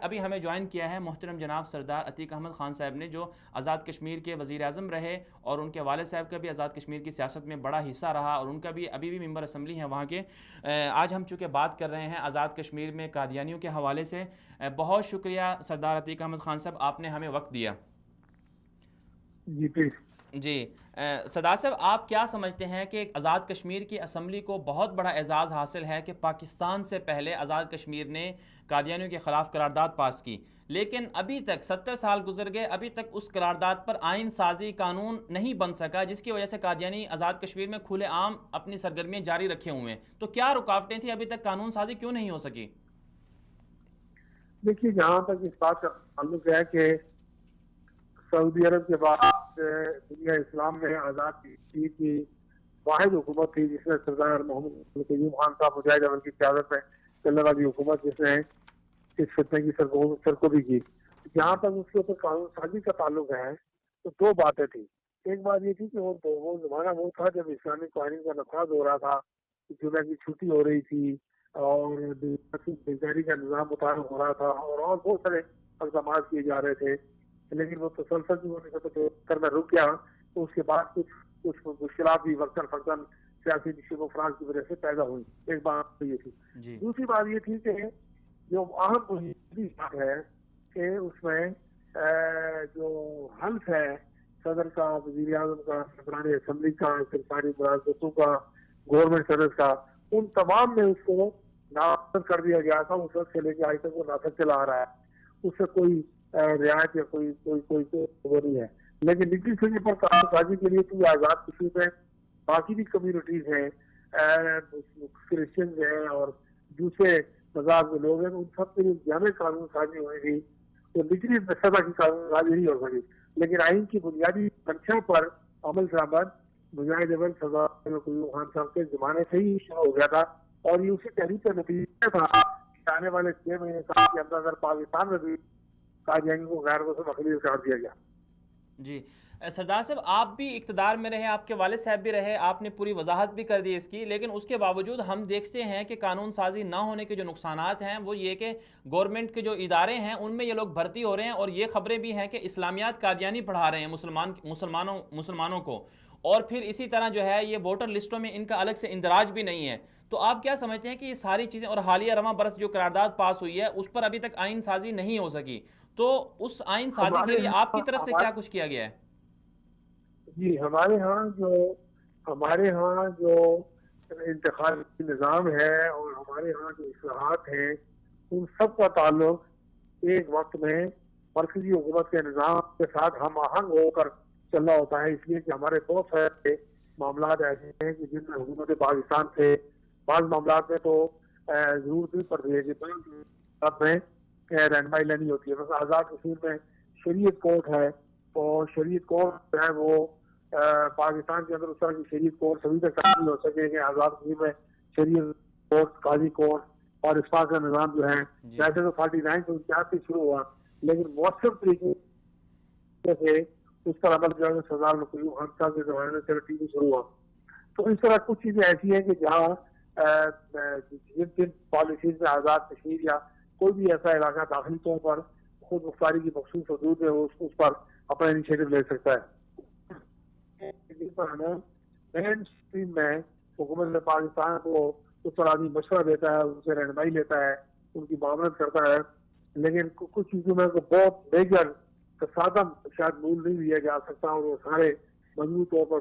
अभी हमें ज्वाइन किया है मोहतरम जनाब सरदार अतीक अहमद ख़ान साहब ने, जो आज़ाद कश्मीर के वज़ीर आज़म रहे और उनके वालिद साहब का भी आज़ाद कश्मीर की सियासत में बड़ा हिस्सा रहा और उनका भी अभी भी मेंबर असम्बली है वहाँ के। आज हम चूँकि बात कर रहे हैं आज़ाद कश्मीर में कादियानियों के हवाले से। बहुत शुक्रिया सरदार अतीक अहमद ख़ान साहब, आपने हमें वक्त दिया। जी प्लीज। जी सरदार साहब, आप क्या समझते हैं कि आज़ाद कश्मीर की असम्बली को बहुत बड़ा एजाज़ हासिल है कि पाकिस्तान से पहले आज़ाद कश्मीर ने कादियानियों के ख़िलाफ़ करारदाद पास की, लेकिन अभी तक 70 साल गुजर गए, अभी तक उस करारदाद पर आइन साजी कानून नहीं बन सका, जिसकी वजह से कादियानी आज़ाद कश्मीर में खुलेआम अपनी सरगर्मियाँ जारी रखे हुए हैं। तो क्या रुकावटें थी, अभी तक कानून साजी क्यों नहीं हो सकी? देखिए, जहाँ तक इस बात का ताल्लुक है कि सऊदी अरब के बाद दुनिया इस्लाम में आज़ाद कश्मीर की वाहिद हुकूमत थी जिसमें सरदार मोहम्मद कयूम खान साहब मुजाहिद अमल की क़यादत में चलने वाली हुकूमत जिसने इस फितने की सरकोबी की। जहाँ तक उसके ऊपर कानून साजी का ताल्लुक है तो दो बातें थी। एक बात ये थी कि वो जमाना वो था जब इस्लामिक कानून का नफाज हो रहा था, जुमे की छुट्टी हो रही थी और बेकारी का निज़ाम मुतायन हो रहा था और बहुत सारे इकदाम किए जा रहे थे, लेकिन वो तसलसल की होने से तो में रुक गया। तो उसके बाद कुछ कुछ मुश्किलात भी वक्तन फक्तन सियासी नशीब अफराज की वजह से पैदा हुई। एक बात तो ये थी। जी दूसरी बात ये थी कि जो अहम बुनियादी बात है कि उसमें जो हल्फ है सदर का, वजीर आजम का, सरबराह असम्बली का, सरकारी मुलाजमतों का, गवर्नमेंट सर्विस का, उन तमाम में उसको नाफज कर दिया गया था। उस वक्त से लेकर आज तक वो नाफज चला आ रहा है, उससे कोई रियायत या कोई कोई कोई वो नहीं है। लेकिन निजी स्तर पर कानून साजी के लिए तो आज़ाद कश्मीर में बाकी भी कम्युनिटीज हैं, क्रिश्चियन हैं और दूसरे मजाहब के लोग हैं, उन सब के लिए जामे कानून साजी हुई तो निचली सतह की कानून साजी नहीं हो सकी। लेकिन आइन की बुनियादी मंशा पर अमल दरामद मुजाहिद अमल सरदार कयूम खान साहब के जमाने से ही शुरू हो गया था और ये उसी तहरीक का नतीजा था कि आने वाले 6 महीने साल के अंदर अगर पाकिस्तान में भी कादियानी को गैर मुस्लिम अक़लियत करार दिया गया। जी सरदार साहब, आप भी इक़्तिदार में रहे, आपके वालिद साहब भी रहे, आपने पूरी वजाहत भी कर दी इसकी, लेकिन उसके बावजूद हम देखते हैं कि कानून साजी ना होने के जो नुकसानात हैं वो ये कि गवर्नमेंट के जो इदारे हैं उनमें ये लोग भर्ती हो रहे हैं और ये खबरें भी हैं कि इस्लामियात कादियानी पढ़ा रहे हैं मुसलमानों को, और फिर इसी तरह जो है ये वोटर लिस्टों में इनका अलग से इंदराज भी नहीं है। तो आप क्या समझते हैं कि ये सारी चीज़ें, और हालिया रवां बरस जो करारदाद पास हुई है उस पर अभी तक आइन साजी नहीं हो सकी, तो उस आइन साजी के हमारे लिए आपकी यहाँ तरफ से क्या कुछ किया गया है? जी हमारे यहाँ जो इंतखाबी निज़ाम है और हमारे यहाँ जो इस्लाहात हैं उन सब का ताल्लुक एक वक्त में मरकजी हुकूमत के निज़ाम के साथ हम आहंग होकर चलना होता है। इसलिए कि हमारे बहुत सारे मामला ऐसे हैं कि जिनमें हुकूमत पाकिस्तान से बाज़ मामला में तो जरूरत नहीं पड़ती है कि में रहनमाई लेनी होती है। बस आज़ाद कश्मीर में शरीयत कोर्ट है और शरीयत कोर्ट जो है वो पाकिस्तान के अंदर उस तरह की शरीयत कोर्ट सभी तक शामिल हो सके कि आज़ाद कश्मीर में शरीयत कोर्ट, काजी कोर्ट और इस का निज़ाम जो है वैसे तो 49 से 49 से शुरू हुआ, लेकिन मौसम तरीके से उस पर अमल जो है सरदार कयूम खान साहब के जमाने में 70 में शुरू हुआ। तो इस तरह कुछ चीजें ऐसी हैं कि जहाँ जिन जिन पॉलिसीज में आज़ाद कश्मीर या कोई भी ऐसा इलाका दाखिली तौर पर खुद मुख्तारी की मखसूस हदूद है उस पर अपना इनिशिएटिव ले सकता है। जिस पर हमें मेन स्ट्रीम में हुकूमत पाकिस्तान को उस पर आदमी मशवरा देता है, उनसे रहनुमाई लेता है, उनकी मामलत करता है, लेकिन कुछ चीजों में बहुत मेजर तसादम शायद मूल नहीं लिया जा सकता और वो सारे मजबूत तौर पर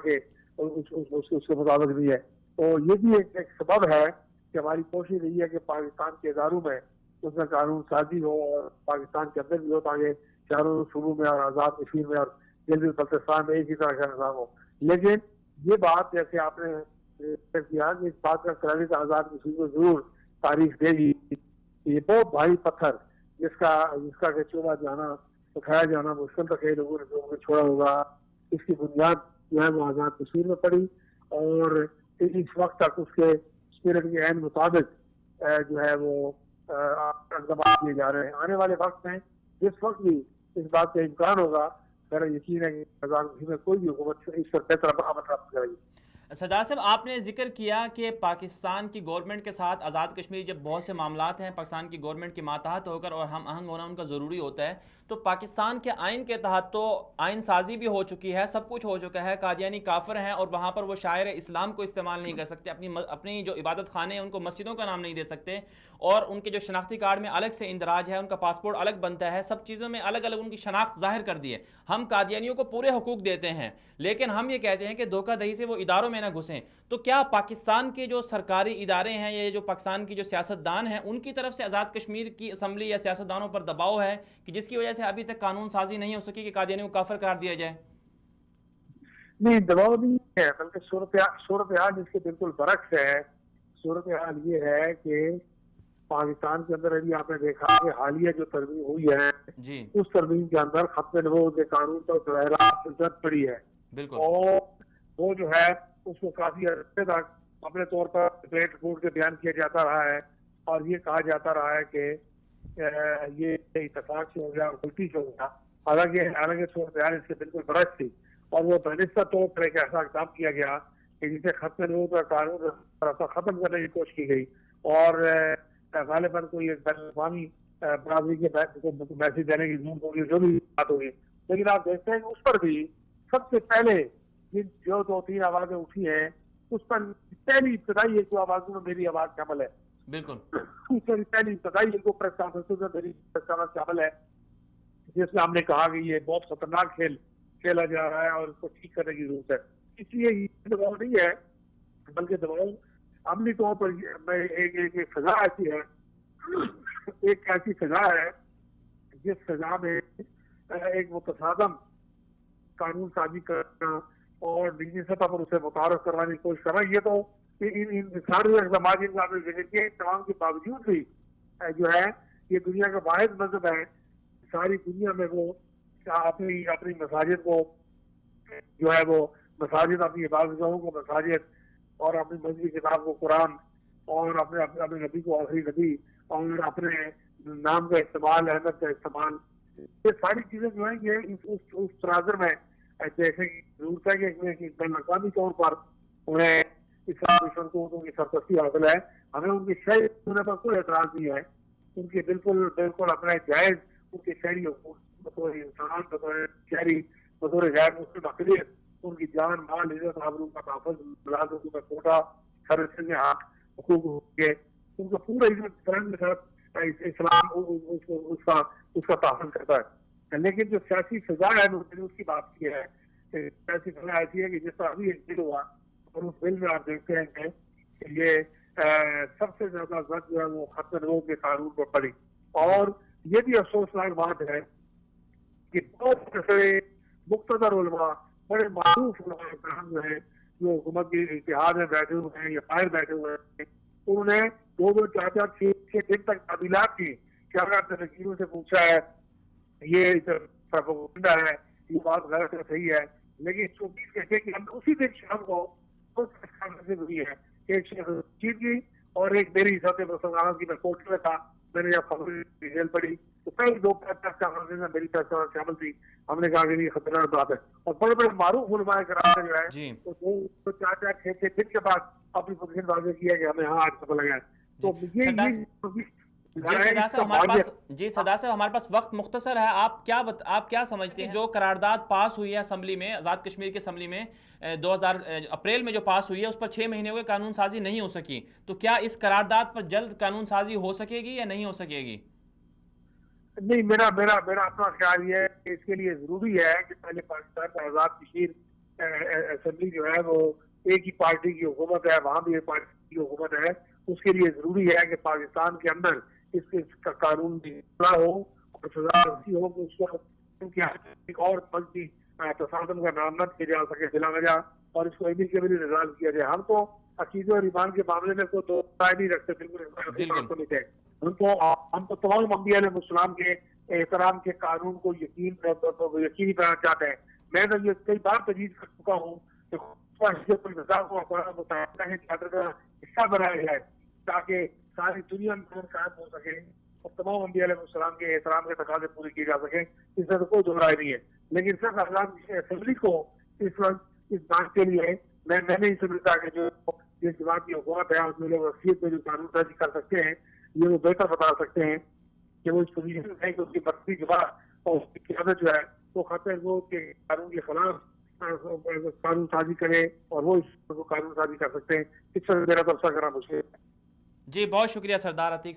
के उसके मुताबिक नहीं है। तो ये भी एक सबब है कि हमारी कोशिश यही है कि पाकिस्तान के इदारों में उसमें कानून साजी हो और पाकिस्तान के अंदर भी हो ताकि चारों सूबों में और आज़ाद कश्मीर में और गिलगित बल्तिस्तान में एक ही तरह का निज़ाम हो। लेकिन ये बात जैसे आपने किया कि इस बात का क्रेडिट आज़ाद कश्मीर को जरूर तारीख देगी। ये बहुत भारी पत्थर जिसका के चूल्हा जाना उठाया जाना मुश्किल तक कई लोगों ने छोड़ा होगा, इसकी बुनियाद जो है वो आज़ाद कश्मीर में पड़ी और इस वक्त तक उसके स्पिरिट के एन मुताबिक जो है वो इकदाम किए जा रहे हैं। आने वाले वक्त में जिस वक्त भी इस बात का इम्कान होगा, मेरा यकीन है कि आज़ाद कश्मीर में कोई भी हुकूमत इस पर बेहतर अमल प्राप्त करेगी। सरदार साहब, आपने जिक्र किया कि पाकिस्तान की गवर्नमेंट के साथ आज़ाद कश्मीर जब बहुत से मामलात हैं पाकिस्तान की गवर्नमेंट के मातहत होकर और हम आहंग होना उनका ज़रूरी होता है, तो पाकिस्तान के आइन के तहत तो आइन साजी भी हो चुकी है, सब कुछ हो चुका है, कादियानी काफिर हैं और वहाँ पर वो शायर इस्लाम को इस्तेमाल नहीं कर सकते, अपनी जो इबादत खाने हैं उनको मस्जिदों का नाम नहीं दे सकते, और उनके जो शनाख्ती कार्ड में अलग से इंदराज है, उनका पासपोर्ट अलग बनता है, सब चीज़ों में अलग अलग उनकी शनाख्त जाहिर कर दी है। हम कादियानियों को पूरे हकूक देते हैं, लेकिन हम ये कहते हैं कि धोखाधड़ी से वो इदारों में ना घुसें। तो क्या पाकिस्तान के जो सरकारी इदारे हैं, ये जो पाकिस्तान की जो सियासतदान हैं, उनकी तरफ से आज़ाद कश्मीर की असम्बली या सियासतदानों पर दबाव है कि जिसकी वजह से अभी तक कानून साजी नहीं हो सकी कि कादियानियों को काफिर करार दिया जाए? नहीं, दबाव नहीं है, बल्कि सूरत हाल इसके बिल्कुल बरक्स है। सूरत हाल ये है कि पाकिस्तान के अंदर अभी आपने देखा कि हालिया जो तरमीम हुई है जी उस तरमीम के अंदर खत्म नबूवत के कानून पर बरहरा जद पड़ी है, बिल्कुल। और वो जो है उसको काफी अर्से तक अपने तौर पर प्लेट फूट के बयान किया जाता रहा है, और ये कहा जाता रहा है कि ये इतफाक से हो गया और गलती से हो गया। हालांकि सूरत हाल इसके बिल्कुल बरक्स थी, और वो बनिस्ता तौर पर एक ऐसा काम किया गया कि जिसे खत्म नबूवत का कानून खत्म करने की कोशिश की गई, और गालिबन कोई एक बैन-अवी बराबरी के मैसेज देने की जरूरत होगी, जो भी बात होगी। लेकिन आप देखते हैं कि उस पर भी सबसे पहले जिन जो 2-3 आवाजें उठी हैं, उस पर पहली इब्तदाई एक आवाजों में मेरी आवाज शामिल है, बिल्कुल उस पर पहली इब्तदाई एक प्रेस कॉन्फ्रेंस में मेरी प्रेस कॉन्फ्रेंस शामिल है, जिसमें हमने कहा कि ये बहुत खतरनाक खेल खेला जा रहा है और इसको ठीक करने की जरूरत है। इसलिए ये दबाव नहीं है, बल्कि दबाव अमली तौर पर एक सजा ऐसी है, एक ऐसी सजा है जिस सजा में एक मुतसादम कानून साजी करना और निजी सतह पर उसे मुतारफ करवाने की कोशिश करना, ये तो इन सारे इकदाम जिनका आपने जिक्र किया तमाम के बावजूद भी जो है ये दुनिया का वाहिद मजहब है सारी दुनिया में वो अपनी अपनी मसाजिद को जो है वो मसाजिद अपनी इबादतगाहों को मसाजिद और अपनी मजहबी किताब को कुरान और अपने अपने अपने नबी को आखिरी नबी और अपने नाम का इस्तेमाल अहमद का इस्तेमाल, ये सारी चीजें जो है ये उस तनाजर में जैसे की जरूरत है कि बैन अवी तौर पर उन्हें इस्लाम मिशन को उनकी सरपस्ती हासिल है। हमें उनकी शहरी होने पर कोई एतराज नहीं है, उनके बिल्कुल बिल्कुल अपना जायज उनके शहरी बतौर इंसान बतौर शहरी बतौर गैर मुस्लिम अकलियत उनकी जान माल इज्जत आबरू का तहफ़्फ़ुज़ मुलाज़मतों का कोटा सर्विसेज में हक हुकूक के उनका पूरा इज्जत के साथ इस्लाम उसका तहफ़्फ़ुज़ करता है। लेकिन जो सियासी सजा है उसकी बात की है, सियासी सजा ऐसी है कि जिस तरह अभी एक बिल हुआ और उस बिल में आप देखते हैं कि ये सबसे ज्यादा जद जो है वो खत्म नबूवत के कानून पर पड़ी, और ये भी अफसोसनाक बात है कि बहुत से मुक़्तदर उलमा बड़े मारूफ उलमा जो है जो हुकूमत के इत्तेहाद में बैठे हुए हैं या बाहर बैठे हुए हैं, उन्होंने 2-2, 4-4, 6 दिन तक ताबीलात की कि अगर आपने वकीलों से पूछा है ये प्रोपेगेंडा है, ये बात गलत है सही है, लेकिन 24 घंटे की हम उसी दिन शाम को हुई है एक चीज की और एक मेरी सत्य मुसलमानों की मैं कोर्ट में था, मैंने जब खबर जेल पड़ी तो पहले 2 प्रेस कॉन्फ्रेंस में मेरी प्रेस कॉन्फ्रेंस शामिल थी, हमने कहा कि ये खतरनाक बात है, और बड़े बड़े मारूफ उलमाए करार जो है तो 4-4, 6 दिन के बाद अपनी पोजीशन वाज़ेह किया कि हमें हाँ आज पता लगा है। तो ये जी सरदार साहब हमारे पास वक्त मुख्तसर है, आप क्या समझते हैं जो करारदाद पास हुई है असम्बली में, आज़ाद कश्मीर की असम्बली में 2000 अप्रैल में जो पास हुई है उस पर 6 महीने हुए कानून साजी नहीं हो सकी, तो क्या इस करारदाद पर जल्द कानून साजी हो सकेगी या नहीं हो सकेगी? नहीं, मेरा मेरा मेरा अपना ख्याल ये है कि इसके लिए जरूरी है कि पहले पाकिस्तान का आज़ाद कश्मीर असम्बली जो है वो एक ही पार्टी की हुकूमत है, वहां भी एक पार्टी की हुकूमत है, उसके लिए जरूरी है कि पाकिस्तान के अंदर इसका कानून भी हो और सजा ऐसी हो कि उसको और पलटी तसादम का नाम न किया जा सके बिला वजह, और इसको अमीर के भी रिजॉल्व किया जाए। हम तो अकीदे और ईमान के मामले में कोई दो राय नहीं रखते, बिल्कुल हम तो तमाम अम्बिया मुस्लिम के एहतराम के कानून को यकीनी बनाना चाहते हैं। मैं तो ये कई बार तजवीज़ कर चुका हूँ का हिस्सा बनाया जाए ताकि सारी दुनिया में कायम हो सके और तमाम अम्बिया अलैहिस्सलाम के एहतराम के तकाज़े पूरे किए जा सके, इसमें तो कोई दो राय नहीं है। लेकिन सिर्फ आज़ाद असेंबली को इस वक्त इस बात के लिए मैं नहीं समझता कि जो इस जमात की हुकूमत है उसमें लोग अक्सियत में जो कानून साजी कर सकते हैं, ये वो बेहतर बता सकते हैं कि वो इस पोजीशन है कि उसकी मर्जी के बाद और उसकी क़यादत जो है वो खातिर वो के कानून के खिलाफ कानून साजी करे और वो इस कानून साजी कर सकते हैं। इस पर मेरा तबसरा करना मुश्किल है। जी बहुत शुक्रिया सरदार अतीक साहब।